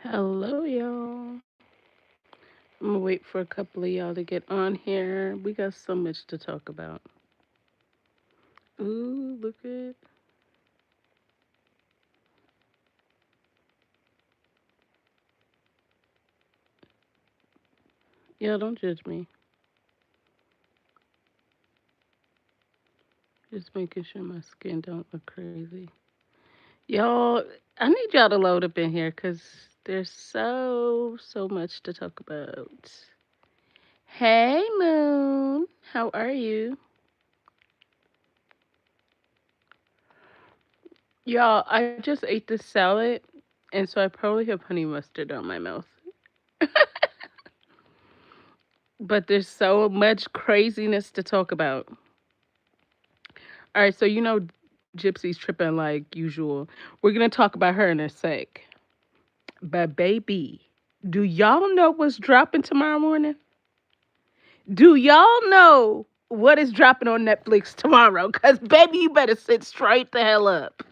Hello, y'all. I'm gonna wait for a couple of y'all to get on here. We got so much to talk about. Ooh, look at y'all. Don't judge me. Just making sure my skin don't look crazy. Y'all, I need y'all to load up in here because there's so much to talk about. Hey, Moon. How are you? Y'all, I just ate this salad, and so I probably have honey mustard on my mouth. But there's so much craziness to talk about. All right, so Gypsy's tripping like usual. We're gonna talk about her in a sec. But baby, do y'all know what's dropping tomorrow morning? Do y'all know what is dropping on Netflix tomorrow? Cause baby, you better sit straight the hell up.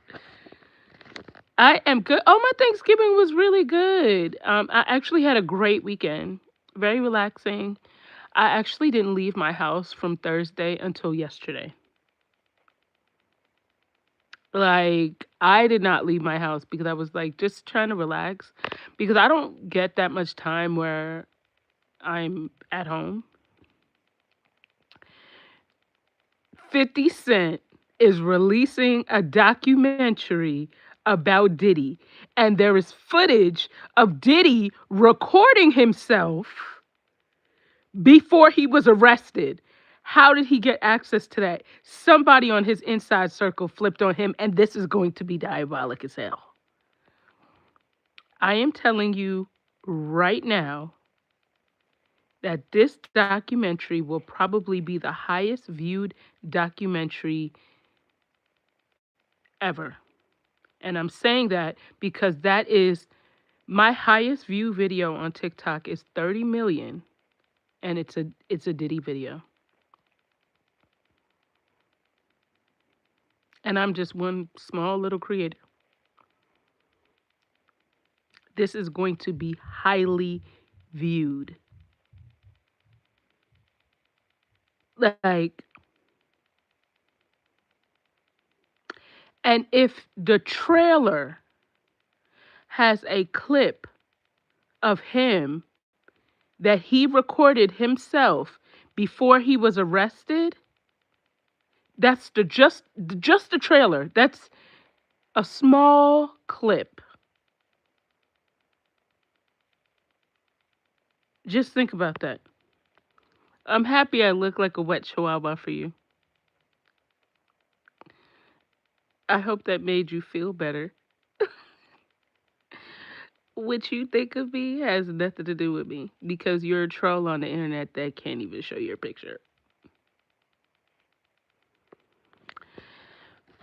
I am good. Oh, my Thanksgiving was really good. I actually had a great weekend. Very relaxing. I actually didn't leave my house from Thursday until yesterday. Like, I did not leave my house because I was like just trying to relax because I don't get that much time where I'm at home. 50 Cent is releasing a documentary about Diddy, and there is footage of Diddy recording himself before he was arrested. How did he get access to that? Somebody on his inside circle flipped on him, and this is going to be diabolic as hell. I am telling you right now that this documentary will probably be the highest viewed documentary ever. And I'm saying that because that is my highest view video on TikTok is 30 million, and it's a Diddy video. And I'm just one small little creator. This is going to be highly viewed. Like, and if the trailer has a clip of him that he recorded himself before he was arrested, that's just the trailer. That's a small clip. Just think about that. I'm happy I look like a wet chihuahua for you. I hope that made you feel better. What you think of me has nothing to do with me because you're a troll on the internet that can't even show your picture.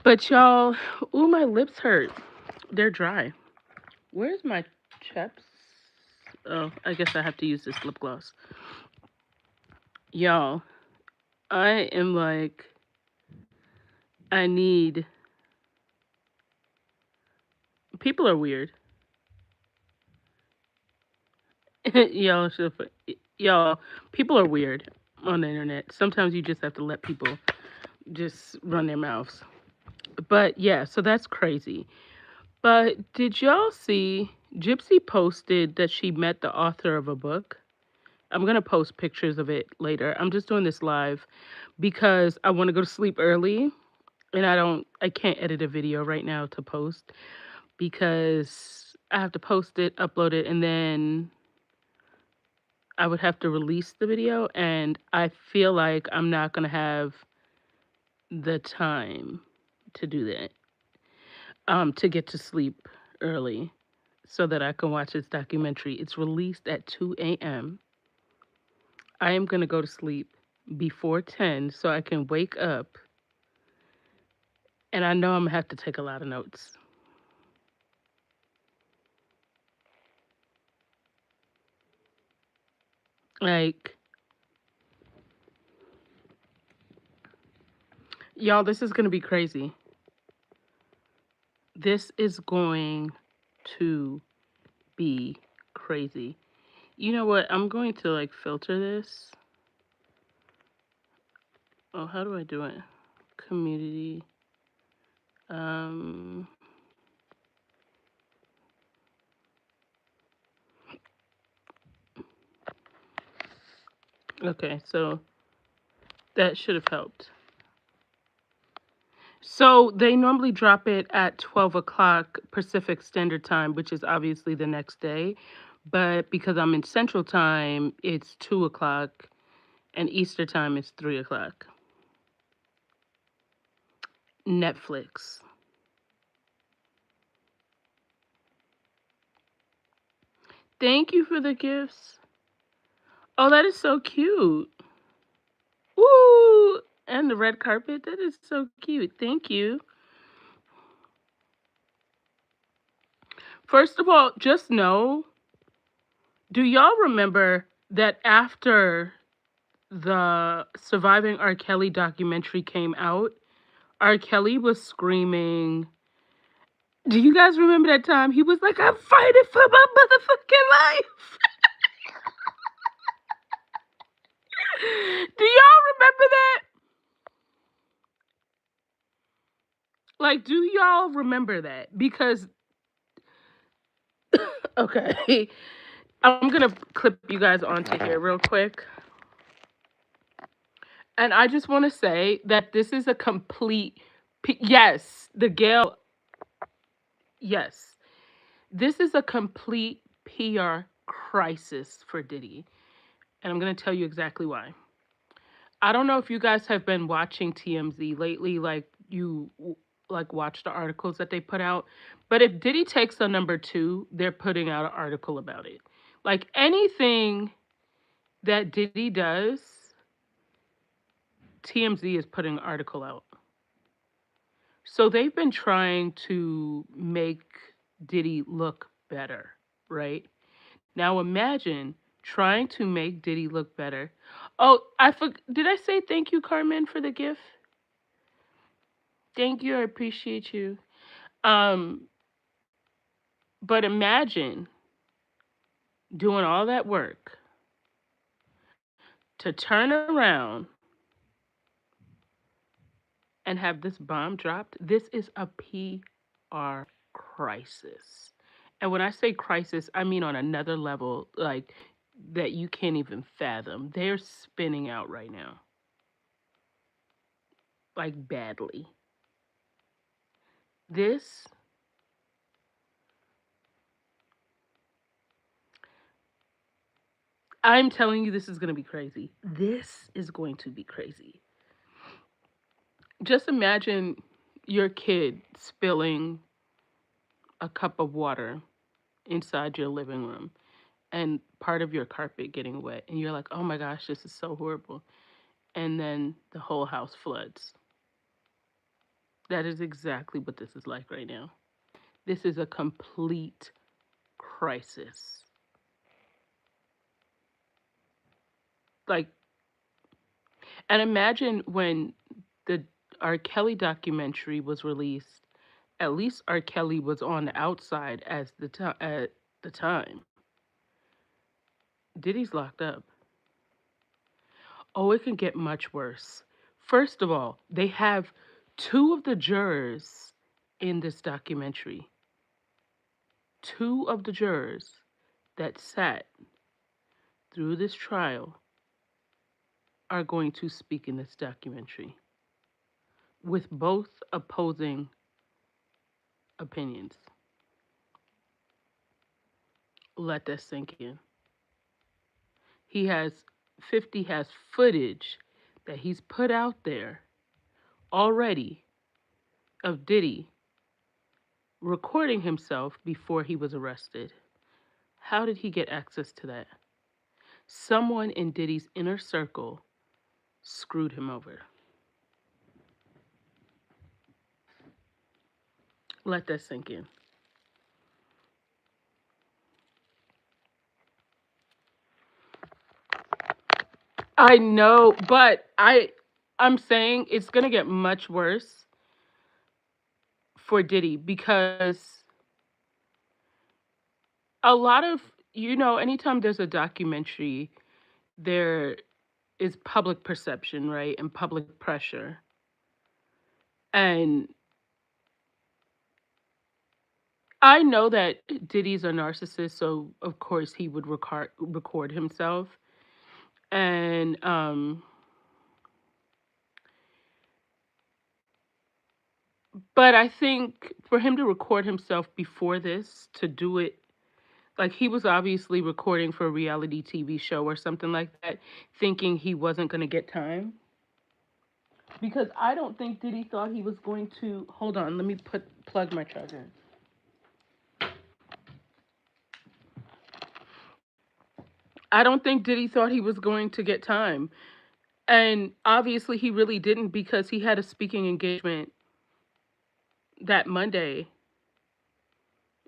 But y'all, ooh, my lips hurt. They're dry. Where's my chaps? Oh, I guess I have to use this lip gloss. Y'all, I am like, I need. People are weird. y'all, y'all, people are weird on the internet. Sometimes you just have to let people just run their mouths. But yeah, so that's crazy. But did y'all see Gypsy posted that she met the author of a book? I'm going to post pictures of it later. I'm just doing this live because I want to go to sleep early and I can't edit a video right now to post because I have to post it, upload it, and then I would have to release the video, and I feel like I'm not going to have the time to do that. To get to sleep early so that I can watch this documentary. It's released at 2 a.m. I am going to go to sleep before 10 so I can wake up, and I know I'm going to have to take a lot of notes. Like, y'all, this is going to be crazy. This is going to be crazy. You know what? I'm going to like filter this. Oh, how do I do it? Community. Um, okay, so that should have helped. So they normally drop it at 12 o'clock Pacific Standard Time, which is obviously the next day. But because I'm in Central Time, it's 2 o'clock, and Easter Time is 3 o'clock. Netflix. Thank you for the gifts. Oh, that is so cute. Woo! And the red carpet. That is so cute. Thank you. First of all, just know, do y'all remember that after the Surviving R. Kelly documentary came out, R. Kelly was screaming. Do you guys remember that time? He was like, I'm fighting for my motherfucking life. Do y'all remember that? Like, do y'all remember that? Because, okay, I'm going to clip you guys onto here real quick. And I just want to say that this is a complete, yes, the Gale, yes. This is a complete PR crisis for Diddy. And I'm going to tell you exactly why. I don't know if you guys have been watching TMZ lately, like you like watch the articles that they put out. But if Diddy takes a number two, they're putting out an article about it. Like anything that Diddy does, TMZ is putting an article out. So they've been trying to make Diddy look better, right? Now imagine trying to make Diddy look better. Oh, did I say thank you, Carmen, for the gift? Thank you, I appreciate you. Um, but imagine doing all that work to turn around and have this bomb dropped. This is a PR crisis. And when I say crisis, I mean on another level, like that you can't even fathom. They're spinning out right now, like badly. This, I'm telling you, this is going to be crazy. This is going to be crazy. Just imagine your kid spilling a cup of water inside your living room and part of your carpet getting wet. And you're like, oh my gosh, this is so horrible. And then the whole house floods. That is exactly what this is like right now. This is a complete crisis. Like, and imagine when the R. Kelly documentary was released, at least R. Kelly was on the outside at the time. Diddy's locked up. Oh, it can get much worse. First of all, they have two of the jurors in this documentary. Two of the jurors that sat through this trial are going to speak in this documentary with both opposing opinions. Let that sink in. He has 50 has footage that he's put out there already of Diddy recording himself before he was arrested. How did he get access to that? Someone in Diddy's inner circle screwed him over. Let that sink in. I know, but I'm saying it's going to get much worse for Diddy because A lot of, anytime there's a documentary, there is public perception, right? And public pressure. And I know that Diddy's a narcissist, so of course he would record himself. And but I think for him to record himself before this, to do it, like, he was obviously recording for a reality TV show or something like that, thinking he wasn't going to get time. Because I don't think Diddy thought he was going to. Hold on, let me plug my charger. I don't think Diddy thought he was going to get time. And obviously he really didn't, because he had a speaking engagement that Monday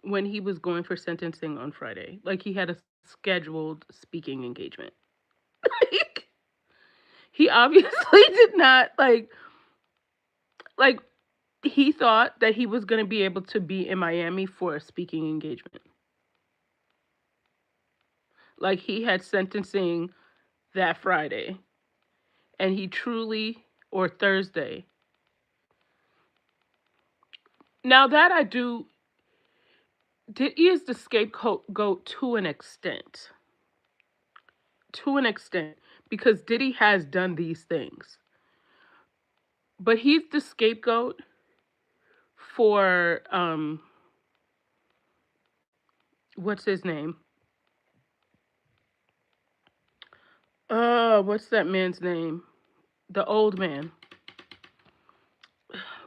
when he was going for sentencing on Friday. Like, he had a scheduled speaking engagement. Like, he obviously did not like he thought that he was going to be able to be in Miami for a speaking engagement. Like, he had sentencing that Friday, and he truly, or Thursday. Now that I do, Diddy is the scapegoat to an extent. To an extent, because Diddy has done these things. But he's the scapegoat for what's his name? What's that man's name? The old man.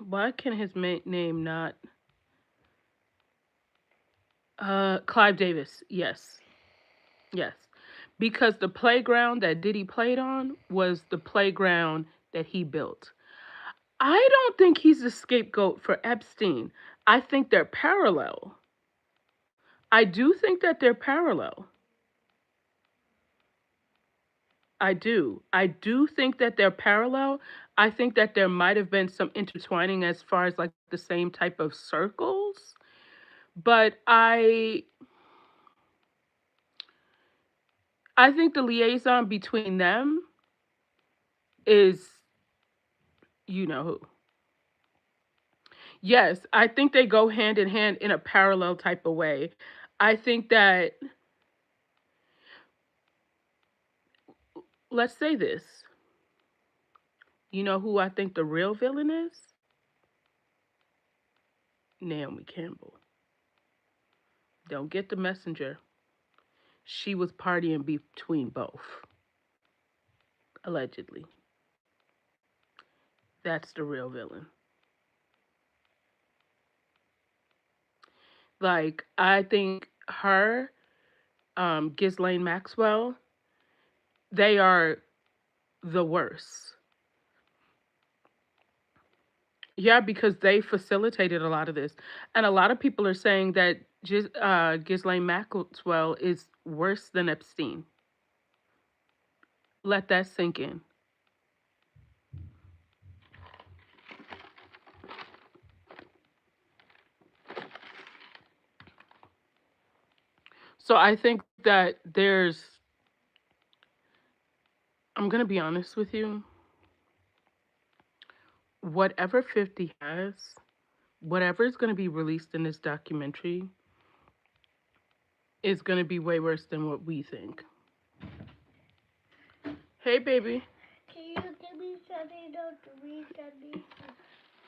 Why can his name not? Clive Davis. Yes. Yes. Because the playground that Diddy played on was the playground that he built. I don't think he's the scapegoat for Epstein. I think they're parallel. I do think that they're parallel. I do. I do think that they're parallel. I think that there might have been some intertwining as far as, like, the same type of circles, but I think the liaison between them is, who. Yes, I think they go hand in hand in a parallel type of way. I think that, let's say this. You know who I think the real villain is? Naomi Campbell. Don't get the messenger. She was partying between both, allegedly. That's the real villain. Like, I think her, Ghislaine Maxwell, they are the worst. Yeah, because they facilitated a lot of this. And a lot of people are saying that Ghislaine Maxwell is worse than Epstein. Let that sink in. So I think that I'm going to be honest with you, whatever 50 has, whatever is going to be released in this documentary is going to be way worse than what we think. Hey, baby. Can you give me something to read something?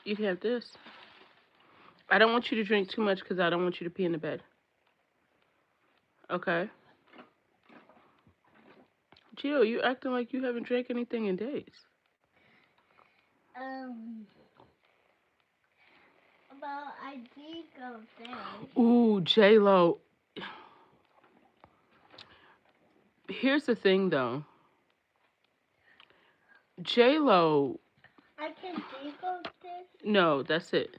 You can have this. I don't want you to drink too much because I don't want you to pee in the bed. Okay? Gio, you acting like you haven't drank anything in days. Well, I did go there. Ooh, J-Lo. Here's the thing, though. J-Lo. I can think of this? No, that's it.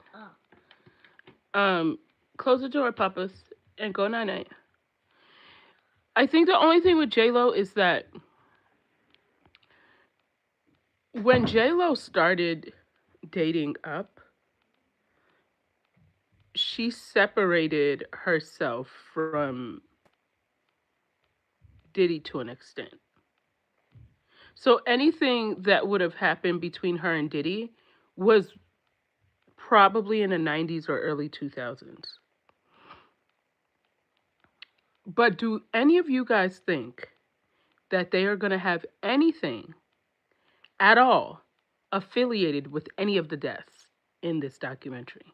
Oh. Close the door, Papas, and go night-night. I think the only thing with J-Lo is that when J-Lo started dating up, she separated herself from Diddy to an extent. So anything that would have happened between her and Diddy was probably in the 90s or early 2000s. But do any of you guys think that they are going to have anything at all affiliated with any of the deaths in this documentary?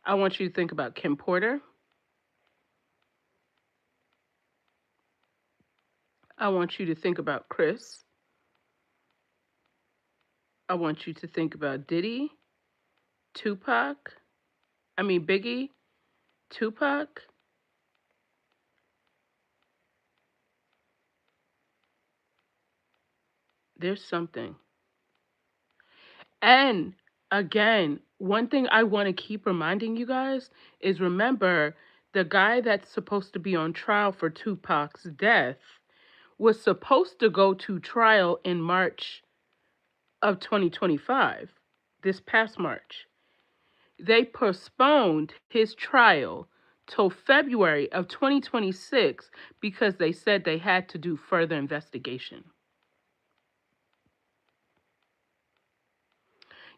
I want you to think about Kim Porter. I want you to think about Chris. I want you to think about Diddy, Tupac. I mean, Biggie, Tupac. There's something. And again, one thing I want to keep reminding you guys is remember the guy that's supposed to be on trial for Tupac's death was supposed to go to trial in March of 2025, this past March. They postponed his trial till February of 2026 because they said they had to do further investigation.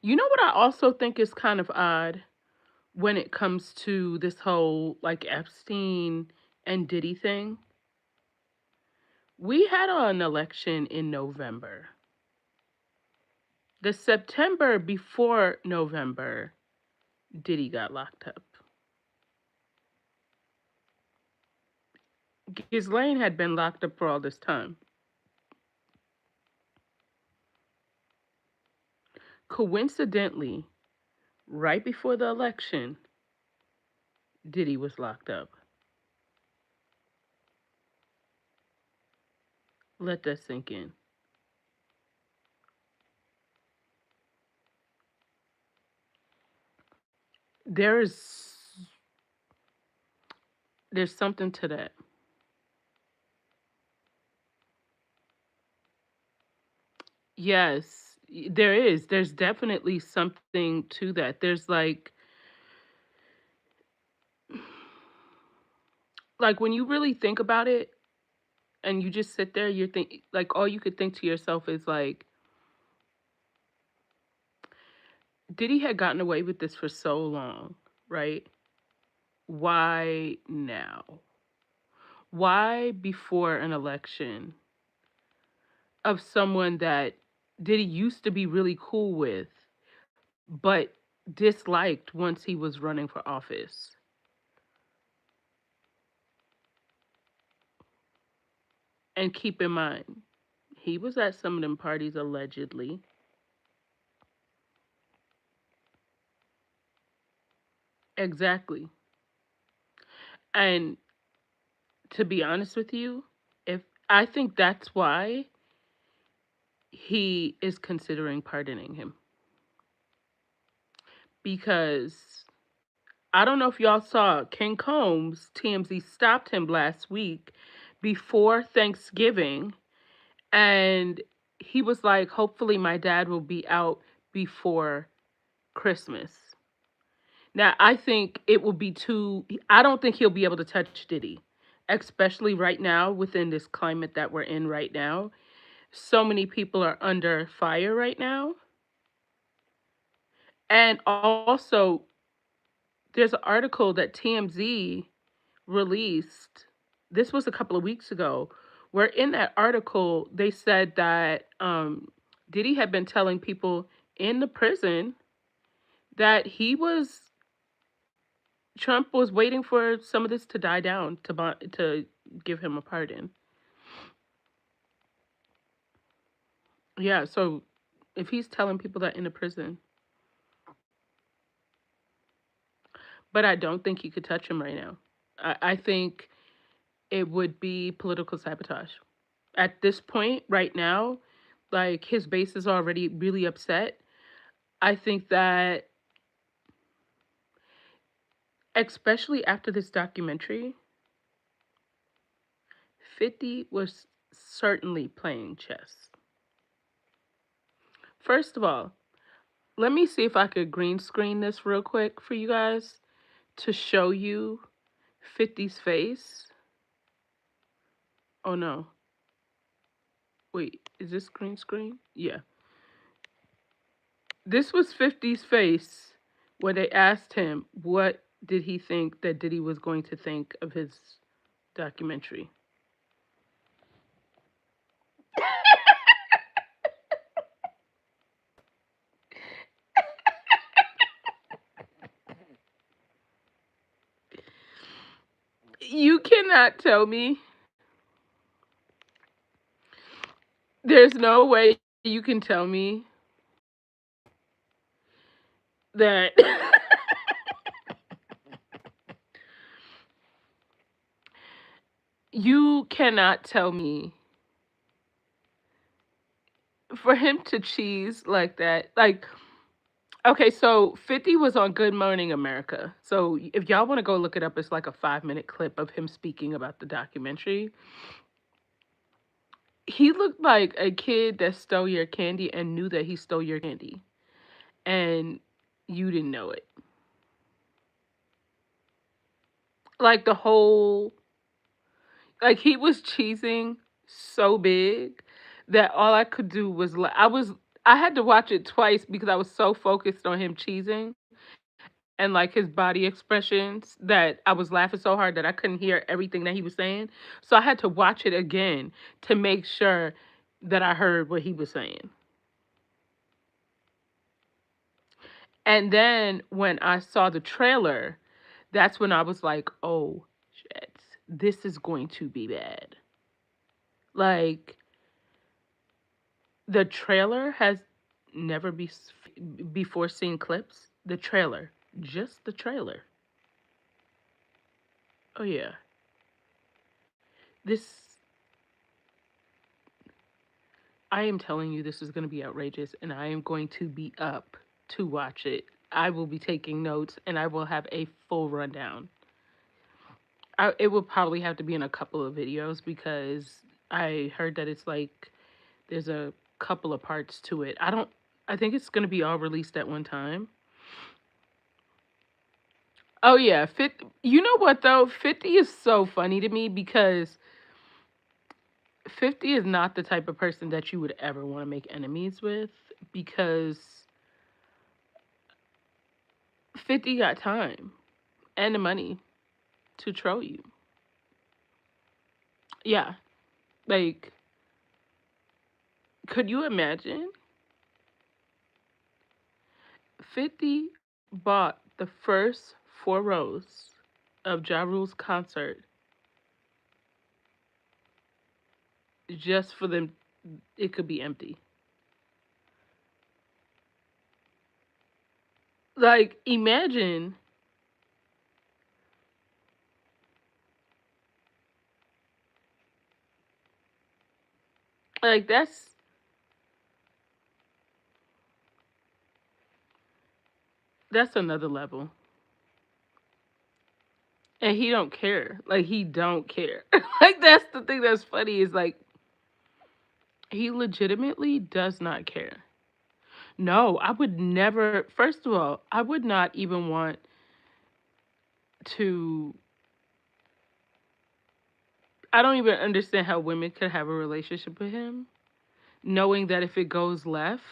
You know what I also think is kind of odd when it comes to this whole like Epstein and Diddy thing? We had an election in November. The September before November, Diddy got locked up. Ghislaine had been locked up for all this time. Coincidentally, right before the election, Diddy was locked up. Let that sink in. There is there's something to that. Yes, there is. There's definitely something to that. There's like when you really think about it and you just sit there, you're think like all you could think to yourself is like, Diddy had gotten away with this for so long, right? Why now? Why before an election of someone that Diddy used to be really cool with, but disliked once he was running for office? And keep in mind, he was at some of them parties allegedly. Exactly. And to be honest with you, if I think that's why he is considering pardoning him because I don't know if y'all saw King Combs, TMZ stopped him last week before Thanksgiving and he was like, hopefully my dad will be out before Christmas. Now, I think it will be too, I don't think he'll be able to touch Diddy, especially right now within this climate that we're in right now. So many people are under fire right now. And also, there's an article that TMZ released. This was a couple of weeks ago, where in that article they said that Diddy had been telling people in the prison that he was Trump was waiting for some of this to die down to give him a pardon. Yeah, so if he's telling people that in the prison, but I don't think you could touch him right now. I think it would be political sabotage. At this point, right now, like his base is already really upset. I think that, especially after this documentary, 50 was certainly playing chess. First of all, let me see if I could green screen this real quick for you guys to show you 50's face. Oh no. Wait, is this green screen? Yeah. This was 50's face when they asked him what did he think that Diddy was going to think of his documentary. You cannot tell me. There's no way you can tell me that you cannot tell me for him to cheese like that. Like, okay, so 50 was on Good Morning America. So if y'all want to go look it up, it's like a 5-minute clip of him speaking about the documentary. He looked like a kid that stole your candy and knew that he stole your candy, and you didn't know it. Like the whole, like he was cheesing so big that all I could do was I had to watch it twice because I was so focused on him cheesing and like his body expressions that I was laughing so hard that I couldn't hear everything that he was saying. So I had to watch it again to make sure that I heard what he was saying. And then when I saw the trailer, that's when I was like, oh shit, this is going to be bad. Like, the trailer has never before seen clips. The trailer, just the trailer. Oh yeah, this. I am telling you, this is going to be outrageous, and I am going to be up to watch it. I will be taking notes, and I will have a full rundown. It will probably have to be in a couple of videos because I heard that it's like there's a couple of parts to it. I don't. I think it's gonna be all released at one time. Oh yeah, 50. You know what though? 50 is so funny to me because 50 is not the type of person that you would ever want to make enemies with because 50 got time and the money to troll you. Yeah, like, could you imagine? 50 bought the first 4 rows of Ja Rule's concert just for them. It could be empty. Like, imagine, like that's another level. And he don't care. Like he don't care. Like that's the thing that's funny is like he legitimately does not care. No, I would never. First of all, I would not even want to. I don't even understand how women could have a relationship with him, knowing that if it goes left,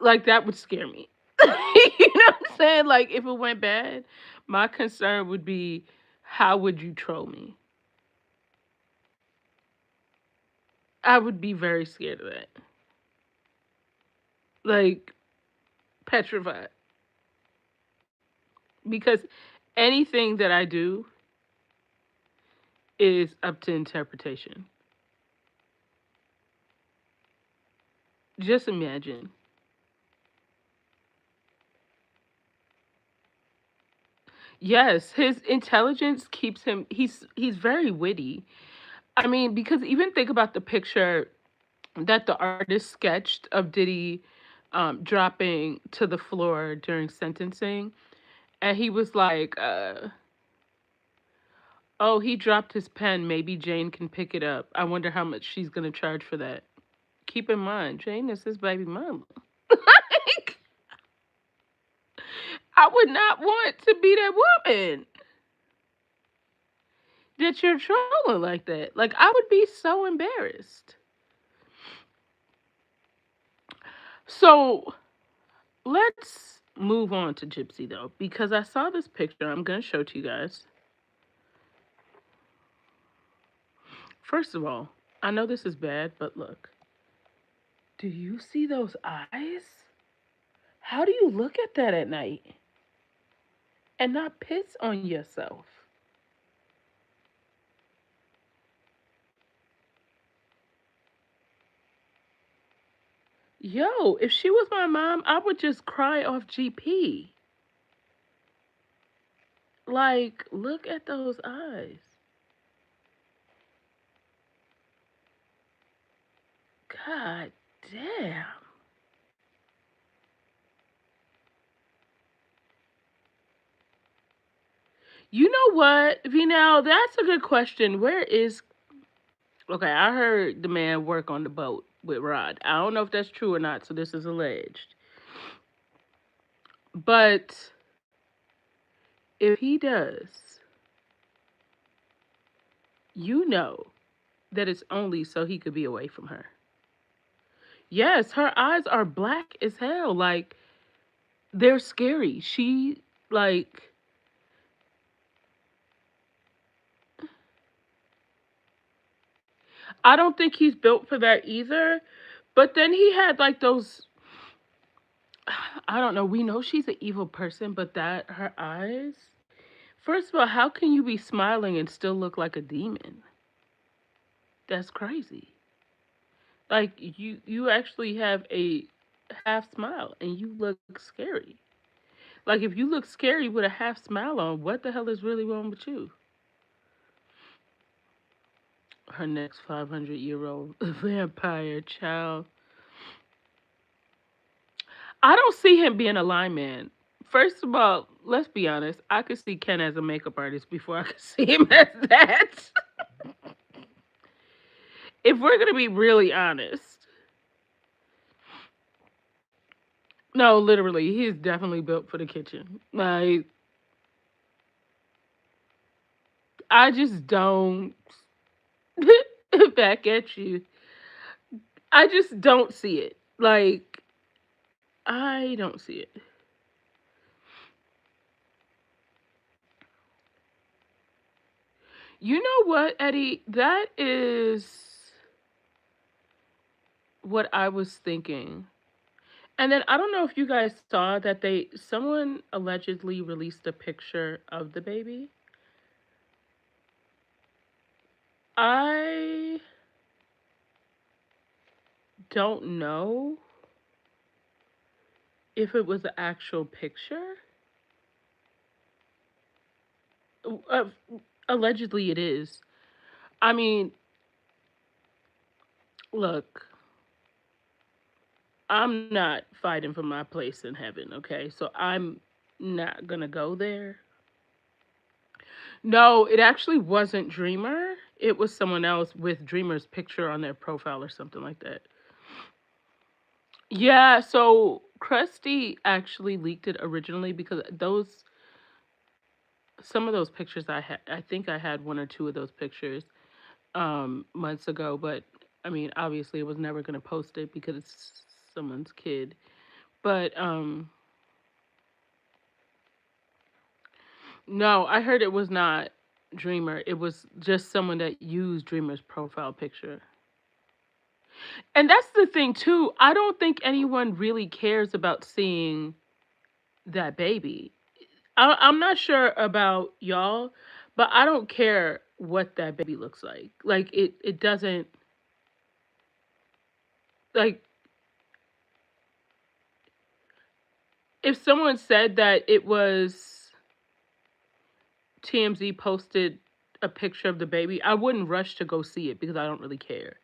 like that would scare me. You know what I'm saying? Like if it went bad, my concern would be how would you troll me? I would be very scared of that. Like petrified. Because anything that I do is up to interpretation. Just imagine. Yes, his intelligence keeps him he's very witty. I mean, because even think about the picture that the artist sketched of Diddy dropping to the floor during sentencing. And he was like, oh, he dropped his pen. Maybe Jane can pick it up. I wonder how much she's going to charge for that. Keep in mind, Jane is his baby mama. Like, I would not want to be that woman. that you're trolling like that. Like I would be so embarrassed. So let's move on to Gypsy though, because I saw this picture. I'm gonna show to you guys. First of all, I know this is bad, but look. Do you see those eyes? How do you look at that at night and not piss on yourself? Yo, if she was my mom, I would just cry off GP. Like, look at those eyes. God damn. You know what, V now, that's a good question. Where is okay, I heard the man work on the boat with Rod. I don't know if that's true or not, so this is alleged. But if he does, you know that it's only so he could be away from her. Yes, her eyes are black as hell. Like they're scary. She like I don't think he's built for that either. But then he had like those I don't know, we know she's an evil person, but that her eyes. First of all, how can you be smiling and still look like a demon? That's crazy. Like you actually have a half smile and you look scary. Like if you look scary with a half smile on, what the hell is really wrong with you? Her next 500-year-old vampire child. I don't see him being a lineman. First of all, let's be honest. I could see Ken as a makeup artist before I could see him as that. If we're gonna be really honest, no, literally, he's definitely built for the kitchen. Like, I just don't. Back at you. I just don't see it. Like, I don't see it. You know what, Eddie? That is what I was thinking. And then I don't know if you guys saw that they someone allegedly released a picture of the baby. I don't know if it was an actual picture. Uh, Allegedly, it is. I mean, look, I'm not fighting for my place in heaven, okay? So I'm not gonna go there. No, it actually wasn't Dreamer. It was someone else with Dreamer's picture on their profile or something like that. Yeah, so Krusty actually leaked it originally because those some of those pictures I think I had one or two of those pictures months ago, but I mean obviously it was never gonna post it because it's someone's kid. But no, I heard it was not Dreamer. It was just someone that used Dreamer's profile picture. And that's the thing too. I don't think anyone really cares about seeing that baby. I'm not sure about y'all, but I don't care what that baby looks like. Like it doesn't like if someone said that it was TMZ posted a picture of the baby, I wouldn't rush to go see it because I don't really care.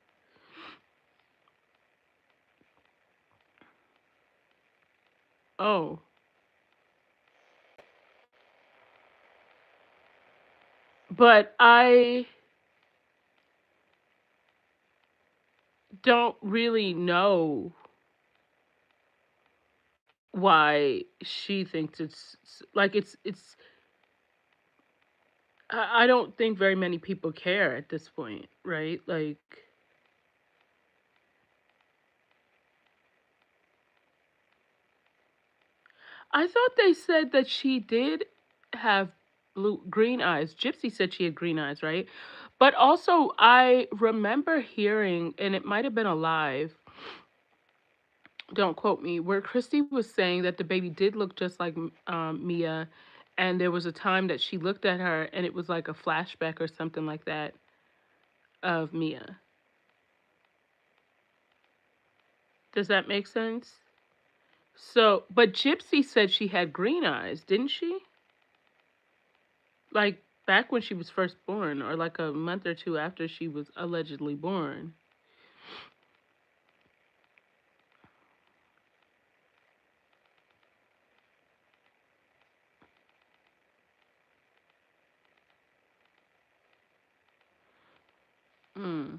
Oh, but I don't really know why she thinks it's like it's I don't think very many people care at this point, right? Like, I thought they said that she did have green eyes. Gypsy said she had green eyes, right? But also, I remember hearing, and it might have been a live, don't quote me, where Christy was saying that the baby did look just like Mia, and there was a time that she looked at her and it was like a flashback or something like that of Mia. Does that make sense? So, but Gypsy said she had green eyes, didn't she? Like back when she was first born, or like a month or two after she was allegedly born. Hmm.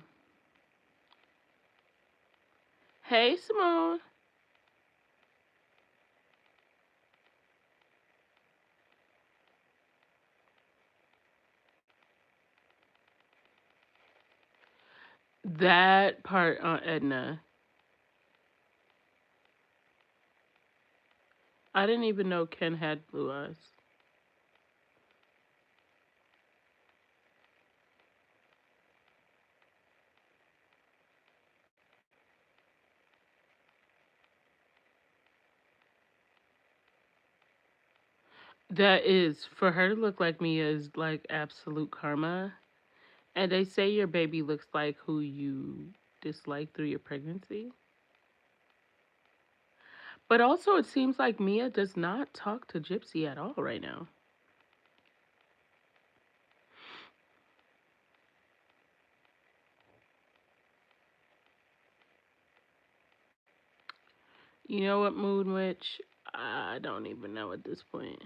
Hey, Simone. That part, Edna. I didn't even know Ken had blue eyes. That is, for her to look like me is like absolute karma. And they say your baby looks like who you dislike through your pregnancy. But also, it seems like Mia does not talk to Gypsy at all right now. You know what, Moon Witch? I don't even know at this point.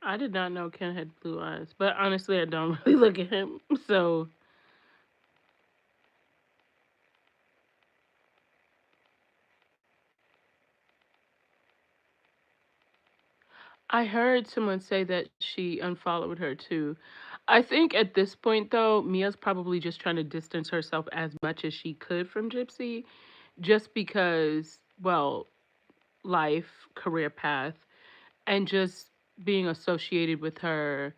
I did not know Ken had blue eyes, but honestly, I don't really look at him. So I heard someone say that she unfollowed her too. I think at this point, though, Mia's probably just trying to distance herself as much as she could from Gypsy, just because, well, life, career path, and just being associated with her,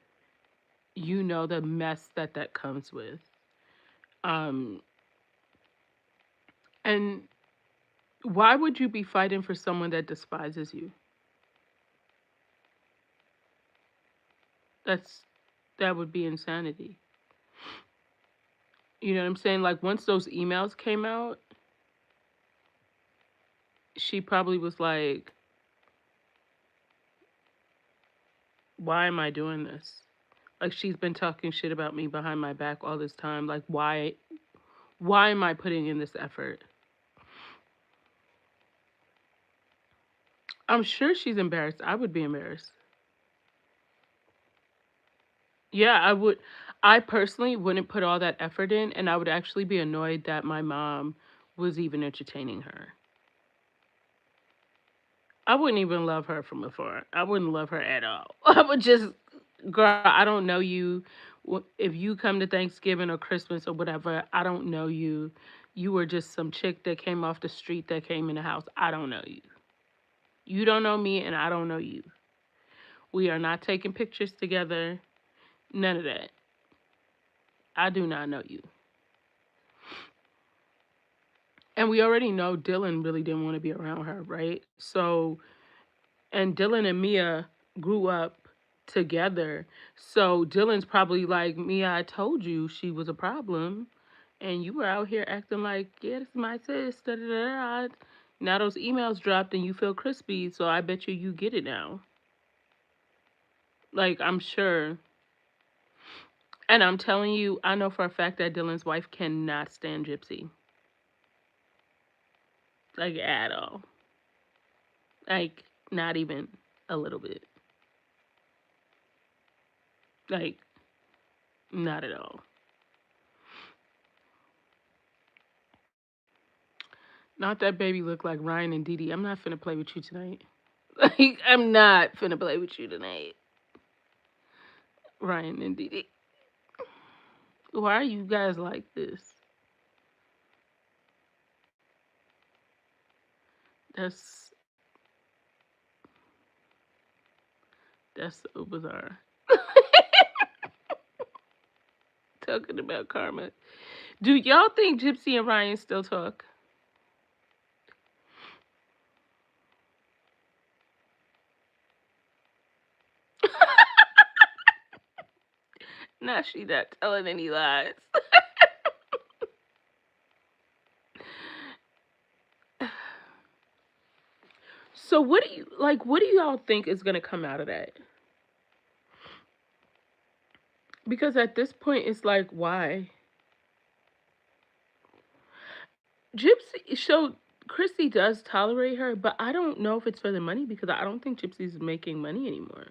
you know, the mess that that comes with. Um, and why would you be fighting for someone that despises you? That's that would be insanity. You know what I'm saying? Like once those emails came out, she probably was like, "Why am I doing this?" Like she's been talking shit about me behind my back all this time. Like why am I putting in this effort? I'm sure she's embarrassed. I would be embarrassed. Yeah, I would. I personally wouldn't put all that effort in, and I would actually be annoyed that my mom was even entertaining her. I wouldn't even love her from afar. I wouldn't love her at all. I would just, girl, I don't know you. If you come to Thanksgiving or Christmas or whatever, I don't know you. You were just some chick that came off the street that came in the house. I don't know you. You don't know me, and I don't know you. We are not taking pictures together. None of that. I do not know you. And we already know Dylan really didn't want to be around her, right? So, and Dylan and Mia grew up together. So Dylan's probably like, Mia, I told you she was a problem. And you were out here acting like, yeah, this is my sis. Da, da, da, da. Now those emails dropped and you feel crispy. So I bet you get it now. Like, I'm sure. And I'm telling you, I know for a fact that Dylan's wife cannot stand Gypsy. Like, at all. Like, not even a little bit. Like, not at all. Not that baby look like Ryan and Diddy. I'm not finna play with you tonight. Like, I'm not finna play with you tonight, Ryan and Diddy. Why are you guys like this? That's that's so bizarre. Talking about karma. Do y'all think Gypsy and Ryan still talk? Nah, she not telling any lies. So what do you like? What do y'all think is gonna come out of that? Because at this point, it's like, why? Gypsy. So Chrissy does tolerate her, but I don't know if it's for the money because I don't think Gypsy's making money anymore.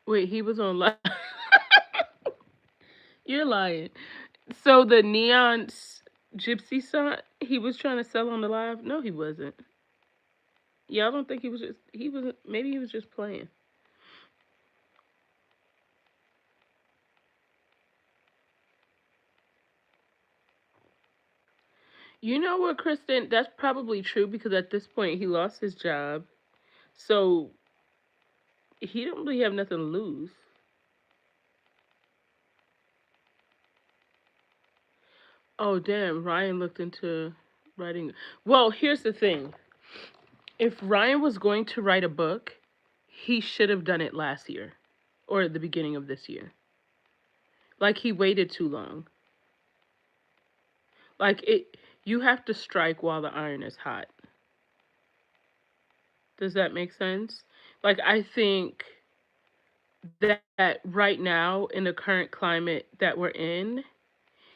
Wait, he was on live. You're lying. So the Gypsy son, he was trying to sell on the live. No, he wasn't. Y'all don't think he was just he wasn't maybe he was just playing. You know what, Kristen? That's probably true because at this point he lost his job. So he don't really have nothing to lose. Oh damn, Ryan looked into writing. Well, here's the thing. If Ryan was going to write a book, he should have done it last year or at the beginning of this year. Like he waited too long. Like it you have to strike while the iron is hot. Does that make sense? Like I think that right now in the current climate that we're in,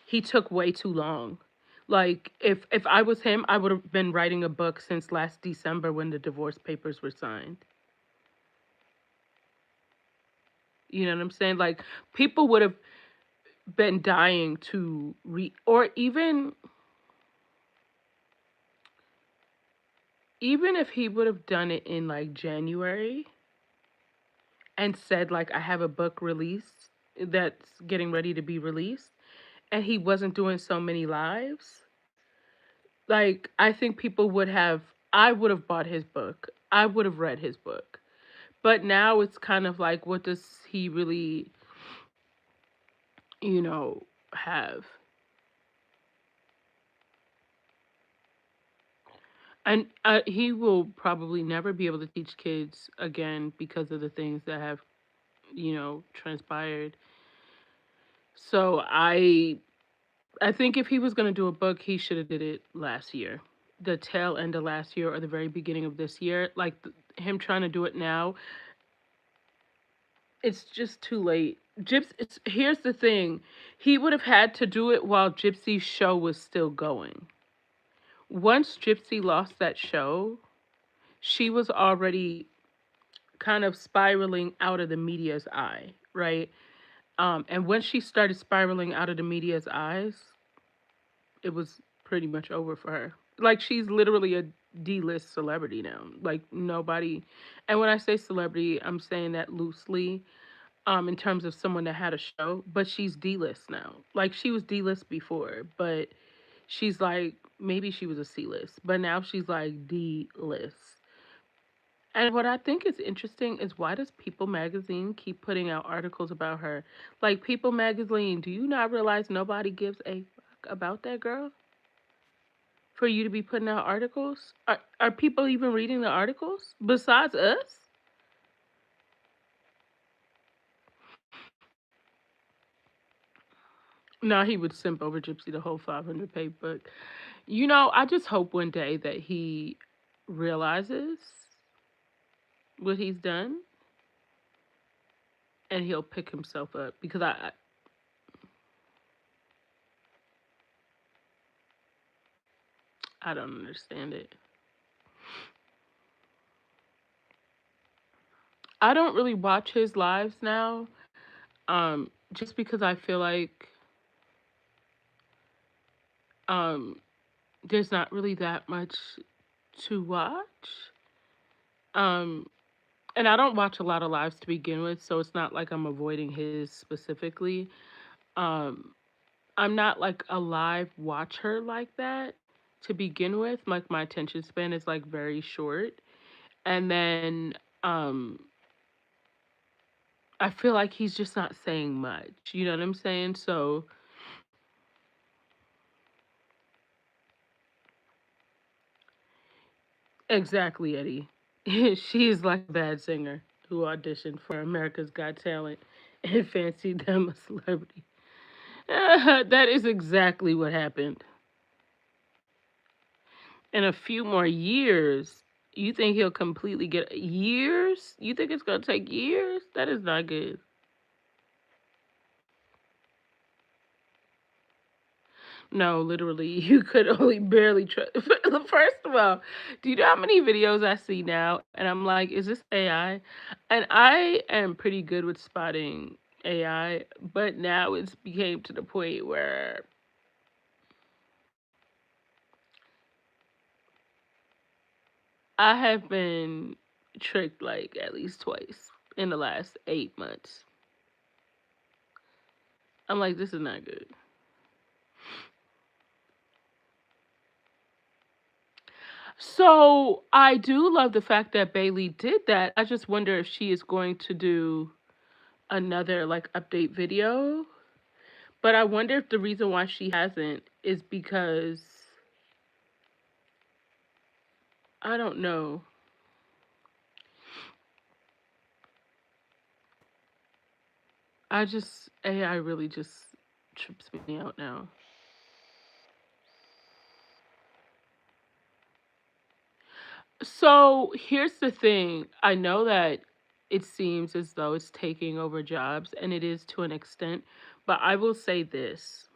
he took way too long. Like if I was him, I would have been writing a book since last December when the divorce papers were signed. You know what I'm saying? Like people would have been dying to read, or even if he would have done it in like January and said like I have a book released that's getting ready to be released and he wasn't doing so many lives, like I think people would have I would have bought his book. I would have read his book. But now it's kind of like what does he really, you know, have? And he will probably never be able to teach kids again because of the things that have, transpired. So I think if he was going to do a book, he should have did it last year. The tail end of last year or the very beginning of this year. Like him trying to do it now, it's just too late. Here's the thing. He would have had to do it while Gypsy's show was still going. Once Gypsy lost that show, she was already kind of spiraling out of the media's eye, right? And when she started spiraling out of the media's eyes, it was pretty much over for her. Like she's literally a D-list celebrity now. Like nobody, and when I say celebrity, I'm saying that loosely, in terms of someone that had a show, but she's D-list now. Like she was D-list before, but she's like maybe she was a C-list, but now she's like D-list. And what I think is interesting is why does People Magazine keep putting out articles about her? Like People Magazine, do you not realize nobody gives a fuck about that girl? For you to be putting out articles? Are people even reading the articles besides us? No, he would simp over Gypsy the whole 500 page book. I just hope one day that he realizes what he's done and he'll pick himself up because I don't understand it. I don't really watch his lives now, just because I feel like Um, there's not really that much to watch. Um, and I don't watch a lot of lives to begin with, so it's not like I'm avoiding his specifically. Um, I'm not like a live watcher like that to begin with. Like my attention span is like very short. And then I feel like he's just not saying much. You know what I'm saying? So exactly, Eddie. She is like a bad singer who auditioned for America's Got Talent and fancied them a celebrity. That is exactly what happened. In a few more years, you think he'll completely get years? You think it's gonna take years? That is not good. No, literally, you could only barely trust. First of all, do you know how many videos I see now? And I'm like, is this AI? And I am pretty good with spotting AI, but now it's became to the point where I have been tricked like at least twice in the last 8 months. I'm like, this is not good. So I do love the fact that Bailey did that. I just wonder if she is going to do another like update video. But I wonder if the reason why she hasn't is because I don't know. I just AI really just trips me out now. So here's the thing. I know that it seems as though it's taking over jobs, and it is to an extent, but I will say this.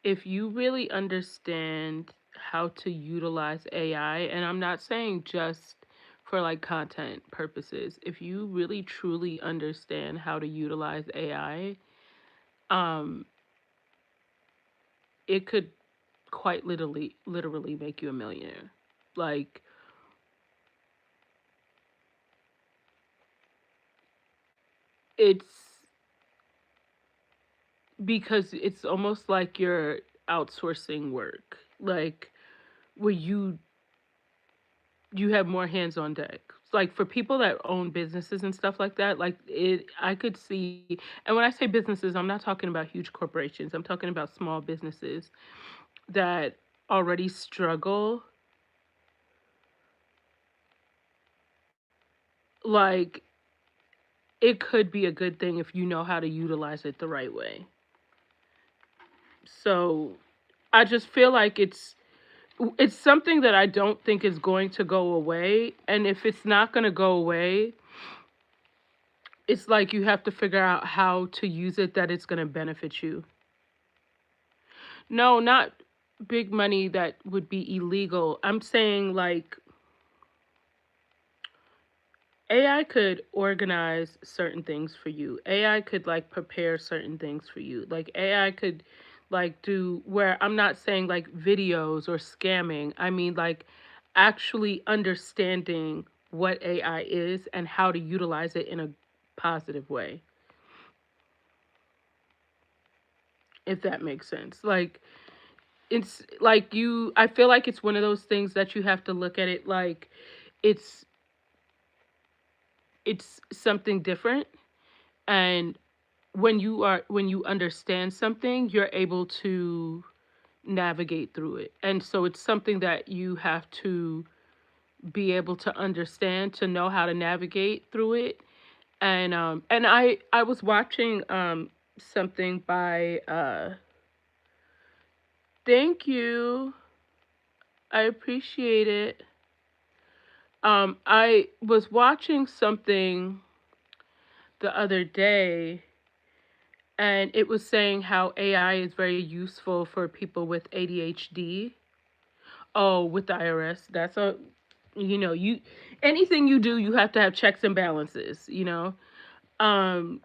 If you really understand how to utilize AI, and I'm not saying just for like content purposes, if you really truly understand how to utilize AI, um, it could quite literally make you a millionaire. Like it's because it's almost like you're outsourcing work. Like where you have more hands on deck. Like for people that own businesses and stuff like that, like it, I could see. And when I say businesses, I'm not talking about huge corporations. I'm talking about small businesses that already struggle. Like it could be a good thing if you know how to utilize it the right way. So I just feel like it's something that I don't think is going to go away. And if it's not going to go away, it's like you have to figure out how to use it that it's going to benefit you. No, not big money that would be illegal. I'm saying like AI could organize certain things for you. AI could like prepare certain things for you. Like AI could like do where I'm not saying like videos or scamming. I mean like actually understanding what AI is and how to utilize it in a positive way, if that makes sense. Like it's like you I feel like it's one of those things that you have to look at it like it's it's something different, and when you understand something you're able to navigate through it, and so it's something that you have to be able to understand to know how to navigate through it. And I was watching something by thank you, I appreciate it. I was watching something the other day, and it was saying how AI is very useful for people with ADHD. Oh, with the IRS, that's a you anything you do, you have to have checks and balances. Um,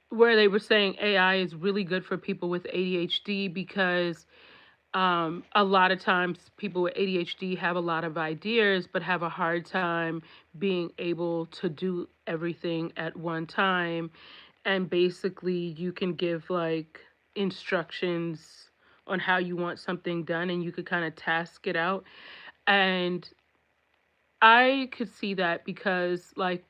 where they were saying AI is really good for people with ADHD because A lot of times people with ADHD have a lot of ideas but have a hard time being able to do everything at one time. And basically you can give like instructions on how you want something done and you could kind of task it out. And I could see that because like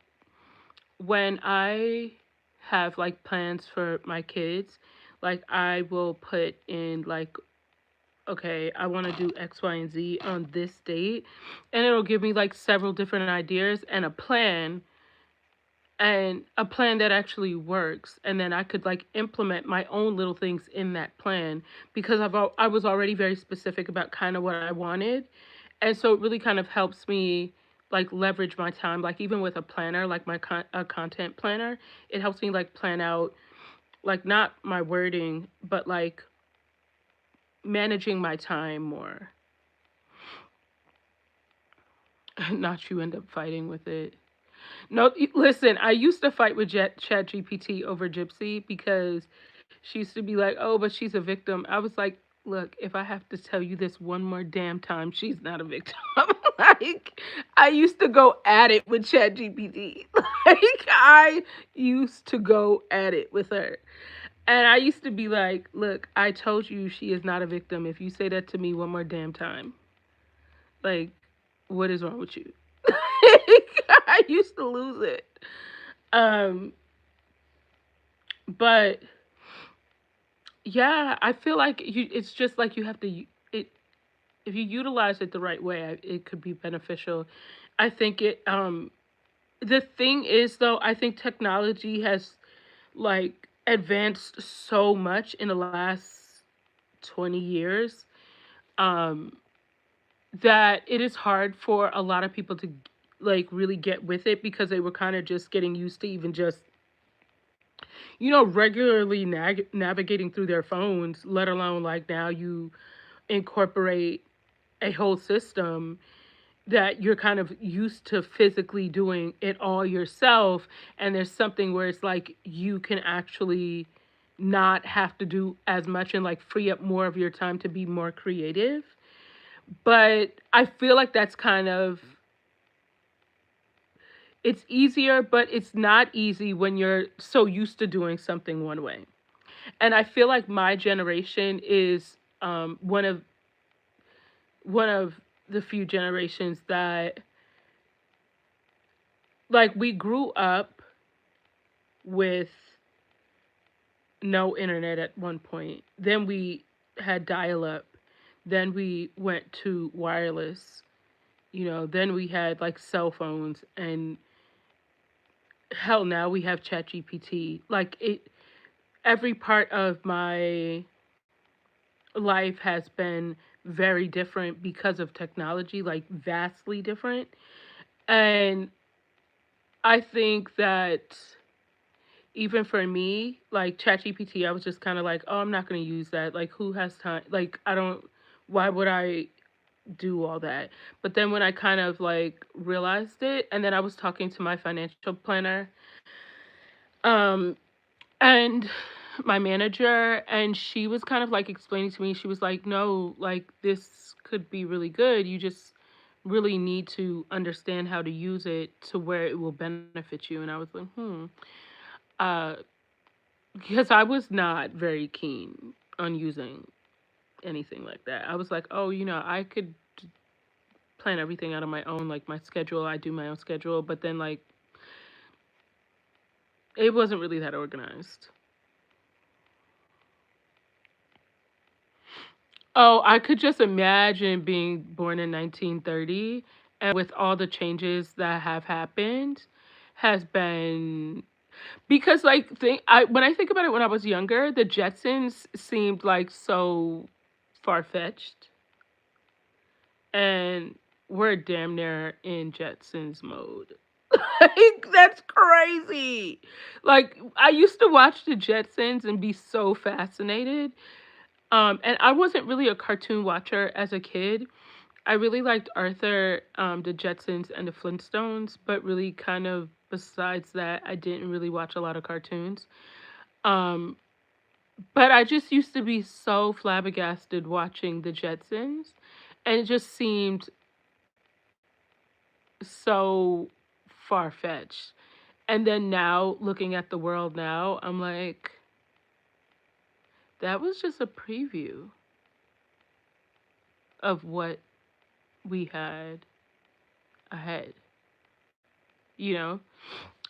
when I have like plans for my kids, like I will put in like, okay, I want to do X, Y, and Z on this date. And it'll give me like several different ideas and a plan that actually works. And then I could like implement my own little things in that plan because I was already very specific about kind of what I wanted. And so it really kind of helps me like leverage my time, like even with a planner, like a content planner. It helps me like plan out like not my wording but like managing my time more. Not you end up fighting with it. No, listen, I used to fight with Chat GPT over Gypsy because she used to be like, oh, but she's a victim. I was like, look, if I have to tell you this one more damn time, she's not a victim. Like, I used to go at it with Chat GPT. Like, I used to go at it with her. And I used to be like, look, I told you she is not a victim. If you say that to me one more damn time, like, what is wrong with you? I used to lose it. Um, but yeah, I feel like it's just like you have to it if you utilize it the right way, it could be beneficial. I think the thing is though, I think technology has like advanced so much in the last 20 years um that it is hard for a lot of people to like really get with it because they were kind of just getting used to even just regularly navigating through their phones, let alone like now you incorporate a whole system that you're kind of used to physically doing it all yourself. And there's something where it's like you can actually not have to do as much and like free up more of your time to be more creative. But I feel like that's kind of it's easier, but it's not easy when you're so used to doing something one way. And I feel like my generation is one of the few generations that like we grew up with no internet at one point. Then we had dial up. Then we went to wireless. Then we had like cell phones and hell now we have ChatGPT. Like every part of my life has been very different because of technology, like vastly different. And I think that even for me, like ChatGPT, I was just kind of like, oh, I'm not going to use that. Like, who has time? Like, I don't, why would I do all that? But then when I kind of like realized it, and then I was talking to my financial planner, um, and my manager, and she was kind of like explaining to me, she was like, no, like, this could be really good. You just really need to understand how to use it to where it will benefit you. And I was like, uh, because I was not very keen on using anything like that. I was like, oh, I could plan everything out on my own, like my schedule. I do my own schedule, but then like it wasn't really that organized. Oh, I could just imagine being born in 1930 and with all the changes that have happened has been because like when I think about it when I was younger, the Jetsons seemed like so far-fetched and we're damn near in Jetsons mode. Like that's crazy. Like I used to watch the Jetsons and be so fascinated. And I wasn't really a cartoon watcher as a kid. I really liked Arthur, the Jetsons, and the Flintstones, but really kind of besides that, I didn't really watch a lot of cartoons. Um, But I just used to be so flabbergasted watching the Jetsons, and it just seemed so far fetched. And then now, looking at the world now, I'm like, that was just a preview of what we had ahead. You know,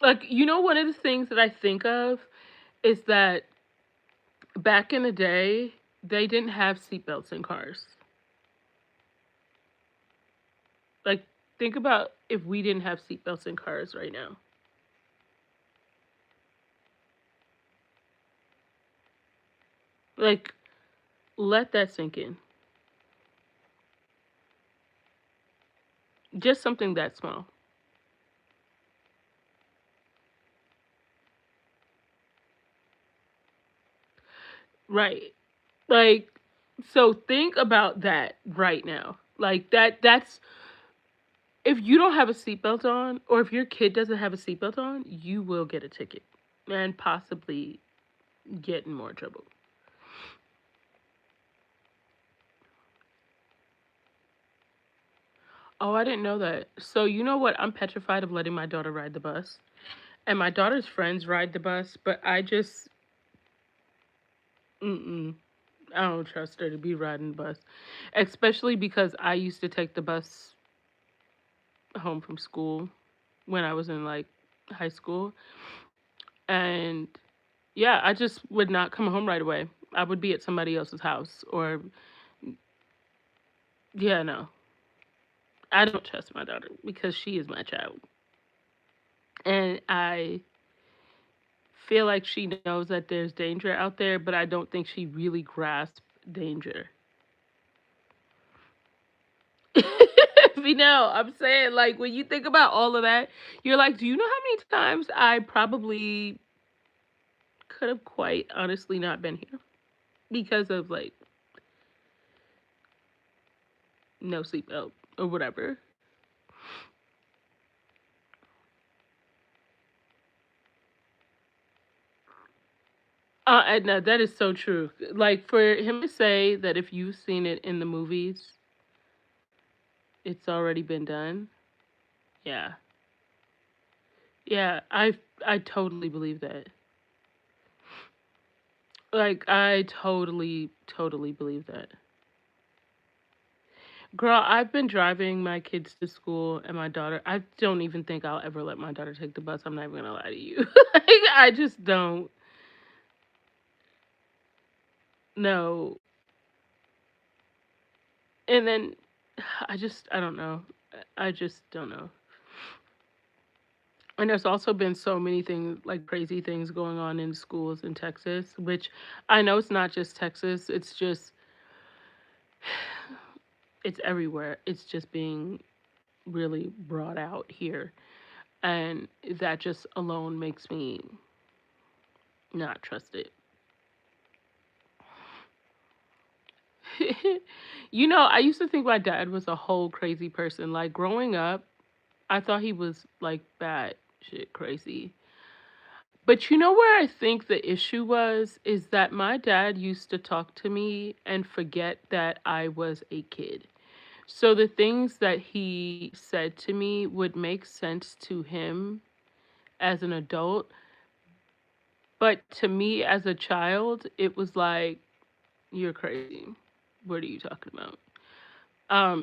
like, one of the things that I think of is that back in the day, they didn't have seatbelts in cars. Like, think about if we didn't have seatbelts in cars right now. Like, let that sink in. Just something that small. Right. Like, so think about that right now. Like, that's if you don't have a seatbelt on, or if your kid doesn't have a seatbelt on, you will get a ticket and possibly get in more trouble. Oh, I didn't know that. So, you know what? I'm petrified of letting my daughter ride the bus. And my daughter's friends ride the bus, but I just, mm-mm, I don't trust her to be riding the bus. Especially because I used to take the bus home from school when I was in like high school. And yeah, I just would not come home right away. I would be at somebody else's house or, yeah, no. I don't trust my daughter because she is my child. And I feel like she knows that there's danger out there, but I don't think she really grasps danger. I'm saying, like, when you think about all of that, you're like, do you know how many times I probably could have quite honestly not been here because of like no seatbelt or whatever? Edna, that is so true. Like, for him to say that if you've seen it in the movies, it's already been done. Yeah, yeah, I totally believe that. Like, I totally believe that. Girl, I've been driving my kids to school and my daughter. I don't even think I'll ever let my daughter take the bus. I'm not even gonna lie to you. Like, I just don't know. And then I don't know. I just don't know. And there's also been so many things, like crazy things going on in schools in Texas, which I know it's not just Texas, it's just, it's everywhere. It's just being really brought out here. And that just alone makes me not trust it. I used to think my dad was a whole crazy person. Like growing up, I thought he was like bad shit crazy. But where I think the issue was is that my dad used to talk to me and forget that I was a kid. So the things that he said to me would make sense to him as an adult, but to me as a child, it was like, you're crazy. What are you talking about?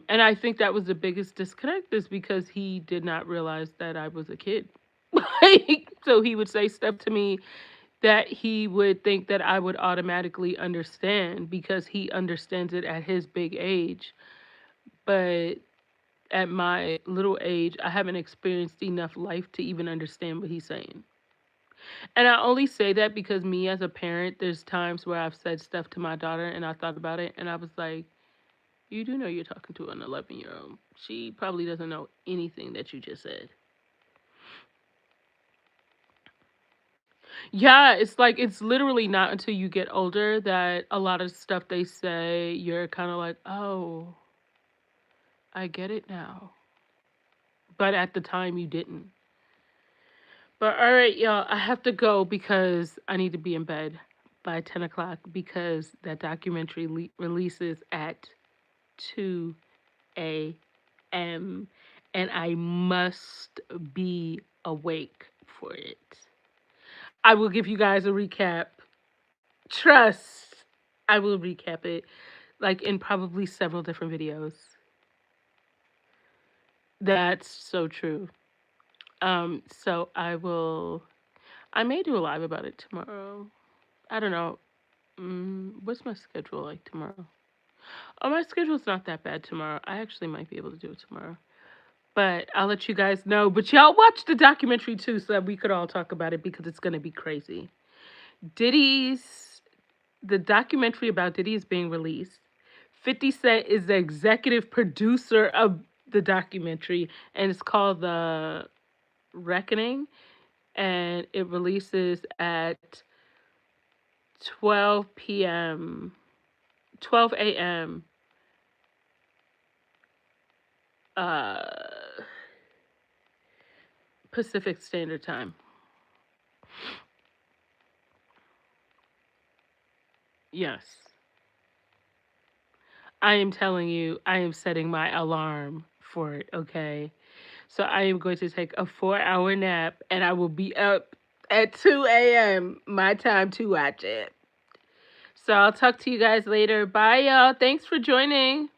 And I think that was the biggest disconnect is because he did not realize that I was a kid. Like, so he would say stuff to me that he would think that I would automatically understand because he understands it at his big age. But at my little age, I haven't experienced enough life to even understand what he's saying. And I only say that because me as a parent, there's times where I've said stuff to my daughter and I thought about it and I was like, you do know you're talking to an 11-year-old. She probably doesn't know anything that you just said. Yeah, it's like it's literally not until you get older that a lot of stuff they say, you're kind of like, oh, I get it now. But at the time, you didn't. But all right, y'all, I have to go because I need to be in bed. by 10 o'clock because that documentary releases at 2 a.m. and I must be awake for it. I will give you guys a recap. Trust. I will recap it like in probably several different videos. That's so true. So I may do a live about it tomorrow. I don't know. What's my schedule like tomorrow? Oh, my schedule's not that bad tomorrow. I actually might be able to do it tomorrow. But I'll let you guys know. But y'all watch the documentary too so that we could all talk about it because it's going to be crazy. Diddy's, the documentary about Diddy is being released. 50 Cent is the executive producer of the documentary and it's called The Reckoning. And it releases at 12 p.m., 12 a.m. Uh, Pacific Standard Time. Yes. I am telling you, I am setting my alarm for it, okay? So I am going to take a 4 hour nap and I will be up at 2 a.m. my time to watch it. So I'll talk to you guys later. Bye, y'all. Thanks for joining.